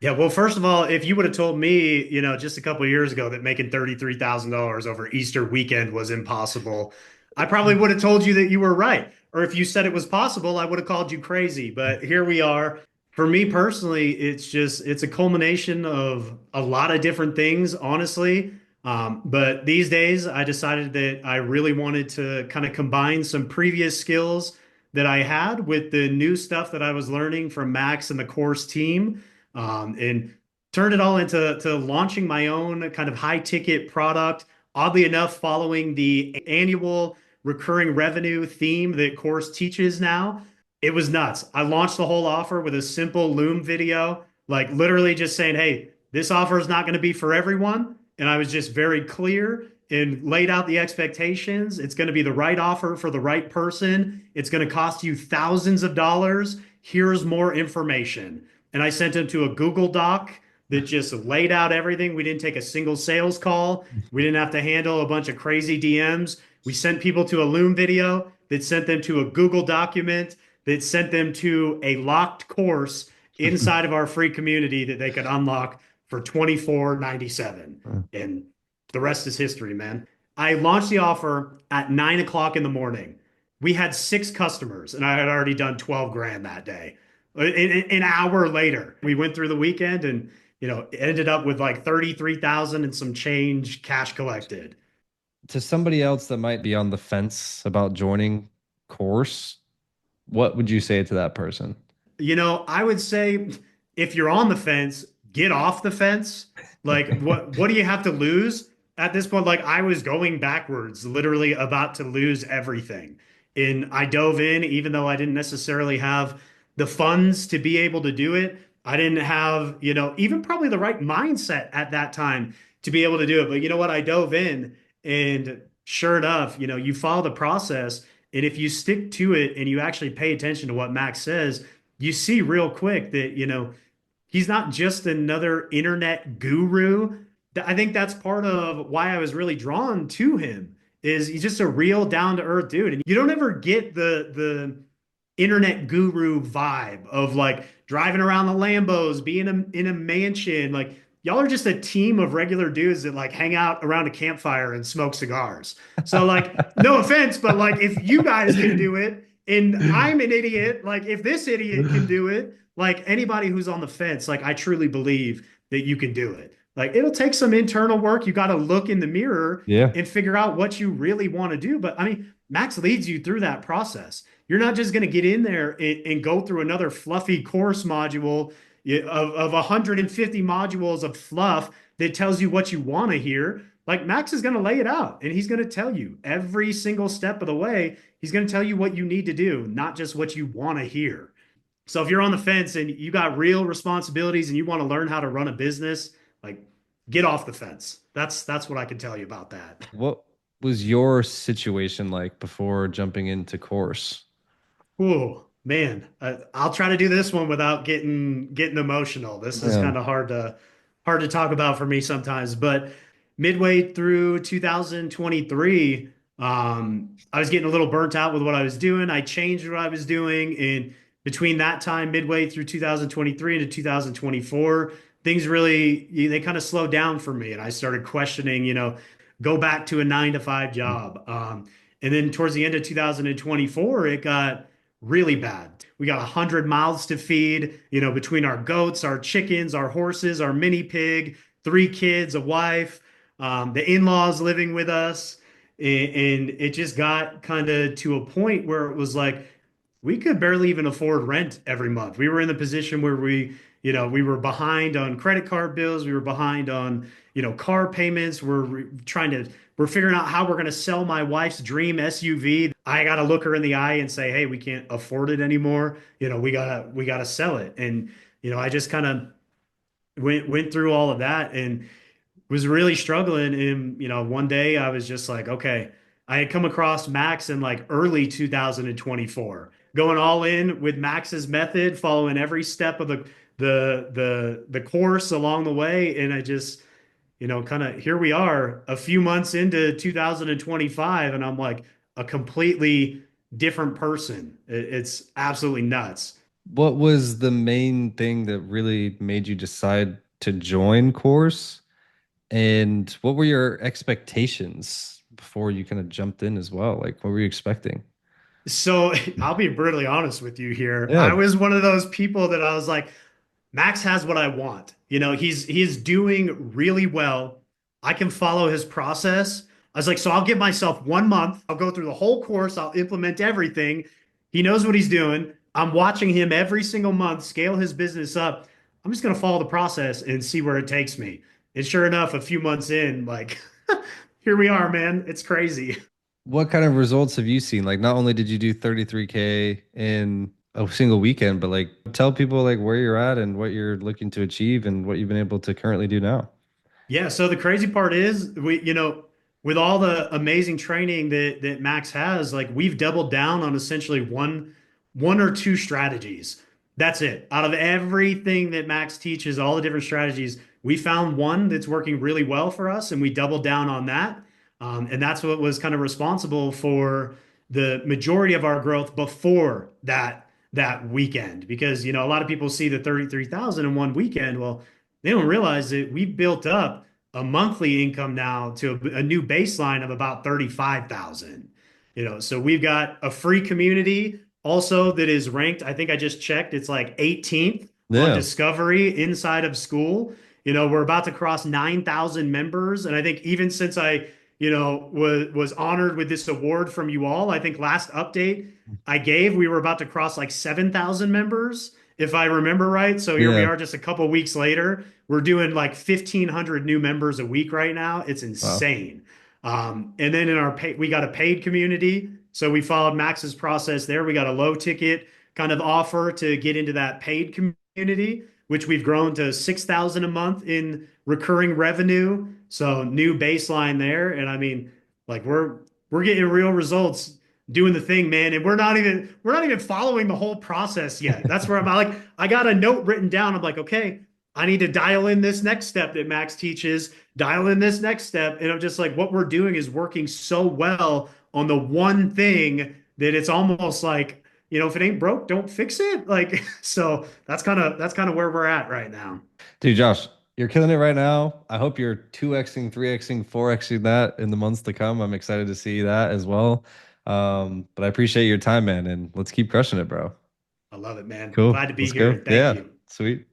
Yeah, well, first of all, if you would have told me, just a couple of years ago that making $33,000 over Easter weekend was impossible, I probably would have told you that you were right. Or if you said it was possible, I would have called you crazy. But here we are. For me personally, it's a culmination of a lot of different things, honestly. But these days, I decided that I really wanted to kind of combine some previous skills that I had with the new stuff that I was learning from Max and the Kourse team, and turned it all into launching my own kind of high ticket product. Oddly enough, following the annual recurring revenue theme that Course teaches now, it was nuts. I launched the whole offer with a simple Loom video, like literally just saying, "Hey, this offer is not going to be for everyone," and I was just very clear and laid out the expectations. It's going to be the right offer for the right person. It's going to cost you thousands of dollars. Here's more information. And I sent him to a Google Doc that just laid out everything. We didn't take a single sales call. We didn't have to handle a bunch of crazy DMs. We sent people to a Loom video that sent them to a Google document that sent them to a locked course inside of our free community that they could unlock for 24.97. And the rest is history, man. I launched the offer at 9 o'clock in the morning. We had six customers, and I had already done 12 grand that day. An hour later, we went through the weekend and ended up with like 33,000 and some change cash collected. To somebody else that might be on the fence about joining course, what would you say to that person? I would say if you're on the fence, get off the fence. Like what do you have to lose at this point? Like I was going backwards, literally about to lose everything. And I dove in even though I didn't necessarily have the funds to be able to do it. I didn't have, even probably the right mindset at that time to be able to do it. But you know what? I dove in and sure enough, you follow the process. And if you stick to it and you actually pay attention to what Max says, you see real quick that, he's not just another internet guru. I think that's part of why I was really drawn to him is he's just a real down to earth dude. And you don't ever get the internet guru vibe of like driving around the Lambos, being in a mansion. Like y'all are just a team of regular dudes that like hang out around a campfire and smoke cigars. So like, no offense, but like if you guys can do it and I'm an idiot, like if this idiot can do it, like anybody who's on the fence, like I truly believe that you can do it. Like it'll take some internal work. You got to look in the mirror Yeah. and figure out what you really want to do. But I mean, Max leads you through that process. You're not just going to get in there and go through another fluffy course module of 150 modules of fluff that tells you what you want to hear. Like Max is going to lay it out and he's going to tell you every single step of the way. He's going to tell you what you need to do, not just what you want to hear. So if you're on the fence and you got real responsibilities and you want to learn how to run a business, like get off the fence. That's what I can tell you about that. What was your situation like before jumping into course? Oh man, I'll try to do this one without getting emotional. This is Yeah. kind of hard to talk about for me sometimes. But midway through 2023, I was getting a little burnt out with what I was doing. I changed what I was doing, and between that time, midway through 2023 into 2024, things really they kind of slowed down for me, and I started questioning, go back to a 9 to 5 job. And then towards the end of 2024, it got really bad. We got 100 mouths to feed, between our goats, our chickens, our horses, our mini pig, 3 kids, a wife, the in-laws living with us. And it just got kind of to a point where it was like, we could barely even afford rent every month. We were in the position where we were behind on credit card bills. We were behind on, car payments. We're figuring out how we're going to sell my wife's dream SUV. I got to look her in the eye and say, hey, we can't afford it anymore. We gotta sell it. And, I just kind of went through all of that and was really struggling. And, one day I was just like, okay, I had come across Max in like early 2024, going all in with Max's method, following every step of the course along the way. And I just, kind of here we are a few months into 2025, and I'm like a completely different person. It's absolutely nuts. What was the main thing that really made you decide to join Course? And what were your expectations before you kind of jumped in as well? Like, what were you expecting? So I'll be brutally honest with you here. I Yeah. was one of those people that I was like, Max has what I want. He's doing really well. I can follow his process. I was like, so I'll give myself 1 month. I'll go through the whole course. I'll implement everything. He knows what he's doing. I'm watching him every single month scale his business up. I'm just gonna follow the process and see where it takes me. And sure enough, a few months in, like, here we are, man. It's crazy. What kind of results have you seen? Like, not only did you do 33K in a single weekend, but like tell people like where you're at and what you're looking to achieve and what you've been able to currently do now. Yeah, so the crazy part is with all the amazing training that Max has, like we've doubled down on essentially one or two strategies. That's it. Out of everything that Max teaches, all the different strategies, we found one that's working really well for us and we doubled down on that. And that's what was kind of responsible for the majority of our growth before that weekend. Because, a lot of people see the 33,000 in one weekend. Well, they don't realize that we've built up a monthly income now to a new baseline of about 35,000. So we've got a free community also that is ranked. I think I just checked, it's like 18th on Yeah. Discovery inside of school. We're about to cross 9,000 members. And I think even since I, was honored with this award from you all, I think last update I gave, we were about to cross like 7,000 members, if I remember right. So here we Yeah. are just a couple weeks later. We're doing like 1,500 new members a week right now. It's Wow. insane. And then we got a paid community. So we followed Max's process there. We got a low ticket kind of offer to get into that paid community, which we've grown to 6,000 a month in recurring revenue. So new baseline there. And I mean, like we're getting real results doing the thing, man. And we're not even following the whole process yet. That's where I'm like, I got a note written down. I'm like, okay, I need to dial in this next step that Max teaches, dial in this next step. And I'm just like, what we're doing is working so well on the one thing that it's almost like, if it ain't broke, don't fix it. Like, so that's kind of where we're at right now. Dude, Josh, you're killing it right now. I hope you're 2xing, 3xing, 4xing that in the months to come. I'm excited to see that as well. But I appreciate your time, man, and let's keep crushing it, bro. I love it, man. Cool. Glad to be Let's here go. and thank Yeah. you. Sweet.